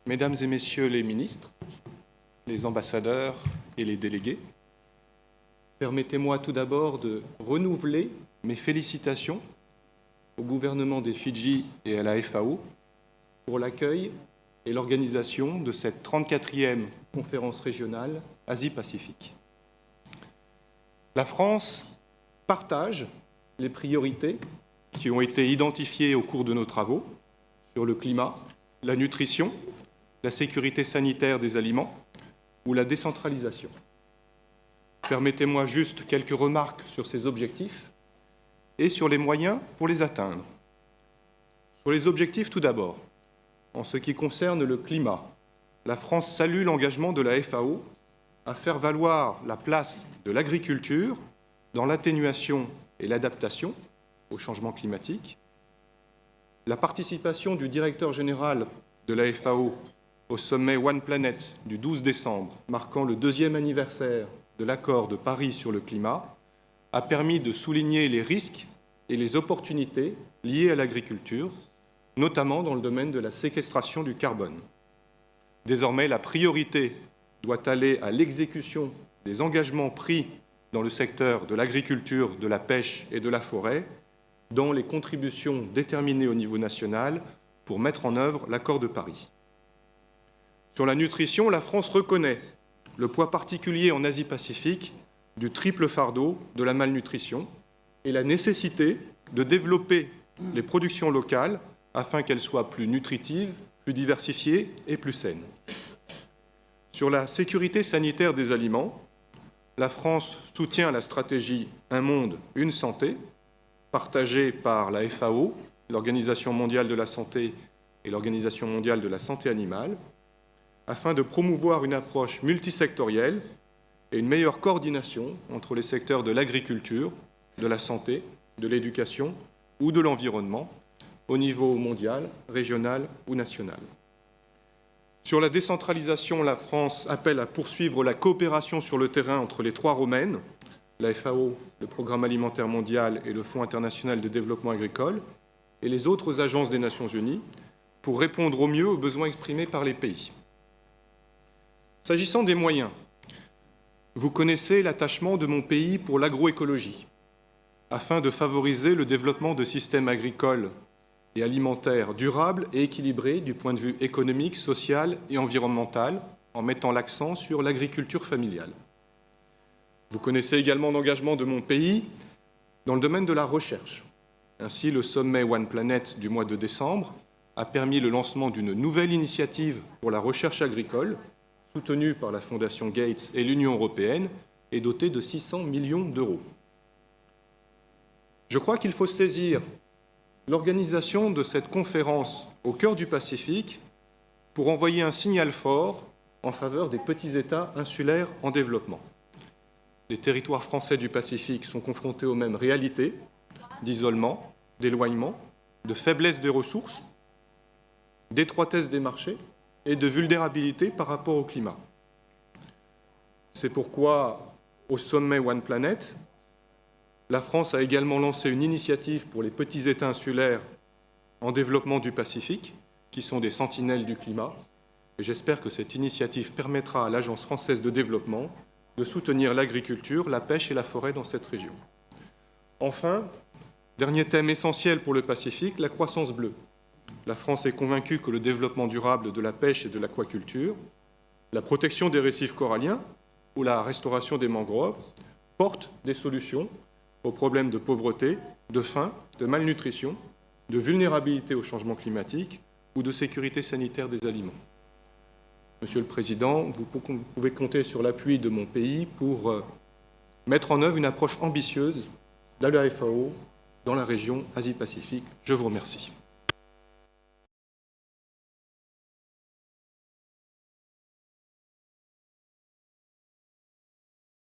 Mesdames et Messieurs les ministres, les ambassadeurs et les délégués, permettez-moi tout d'abord de renouveler mes félicitations au gouvernement des Fidji et à la FAO pour l'accueil et l'organisation de cette 34e conférence régionale Asie-Pacifique. La France partage les priorités qui ont été identifiées au cours de nos travaux sur le climat, la nutrition, la sécurité sanitaire des aliments ou la décentralisation. Permettez-moi juste quelques remarques sur ces objectifs et sur les moyens pour les atteindre. Sur les objectifs tout d'abord, en ce qui concerne le climat, la France salue l'engagement de la FAO à faire valoir la place de l'agriculture dans l'atténuation et l'adaptation au changement climatique. La participation du directeur général de la FAO au sommet One Planet du 12 décembre, marquant le 2e anniversaire de l'accord de Paris sur le climat, a permis de souligner les risques et les opportunités liées à l'agriculture, notamment dans le domaine de la séquestration du carbone. Désormais, la priorité doit aller à l'exécution des engagements pris dans le secteur de l'agriculture, de la pêche et de la forêt, dans les contributions déterminées au niveau national pour mettre en œuvre l'accord de Paris. Sur la nutrition, la France reconnaît le poids particulier en Asie-Pacifique du triple fardeau de la malnutrition et la nécessité de développer les productions locales afin qu'elles soient plus nutritives, plus diversifiées et plus saines. Sur la sécurité sanitaire des aliments, la France soutient la stratégie « Un monde, une santé » partagée par la FAO, l'Organisation mondiale de la santé et l'Organisation mondiale de la santé animale, afin de promouvoir une approche multisectorielle et une meilleure coordination entre les secteurs de l'agriculture, de la santé, de l'éducation ou de l'environnement, au niveau mondial, régional ou national. Sur la décentralisation, la France appelle à poursuivre la coopération sur le terrain entre les 3 Romaines, la FAO, le Programme alimentaire mondial et le Fonds international de développement agricole, et les autres agences des Nations unies, pour répondre au mieux aux besoins exprimés par les pays. S'agissant des moyens, vous connaissez l'attachement de mon pays pour l'agroécologie, afin de favoriser le développement de systèmes agricoles et alimentaires durables et équilibrés du point de vue économique, social et environnemental, en mettant l'accent sur l'agriculture familiale. Vous connaissez également l'engagement de mon pays dans le domaine de la recherche. Ainsi, le sommet One Planet du mois de décembre a permis le lancement d'une nouvelle initiative pour la recherche agricole, soutenue par la Fondation Gates et l'Union européenne, et dotée de 600 millions d'euros. Je crois qu'il faut saisir l'organisation de cette conférence au cœur du Pacifique pour envoyer un signal fort en faveur des petits États insulaires en développement. Les territoires français du Pacifique sont confrontés aux mêmes réalités d'isolement, d'éloignement, de faiblesse des ressources, d'étroitesse des marchés et de vulnérabilité par rapport au climat. C'est pourquoi, au sommet One Planet, la France a également lancé une initiative pour les petits États insulaires en développement du Pacifique, qui sont des sentinelles du climat. Et j'espère que cette initiative permettra à l'Agence française de développement de soutenir l'agriculture, la pêche et la forêt dans cette région. Enfin, dernier thème essentiel pour le Pacifique, la croissance bleue. La France est convaincue que le développement durable de la pêche et de l'aquaculture, la protection des récifs coralliens ou la restauration des mangroves portent des solutions aux problèmes de pauvreté, de faim, de malnutrition, de vulnérabilité au changement climatique ou de sécurité sanitaire des aliments. Monsieur le Président, vous pouvez compter sur l'appui de mon pays pour mettre en œuvre une approche ambitieuse de la FAO dans la région Asie-Pacifique. Je vous remercie.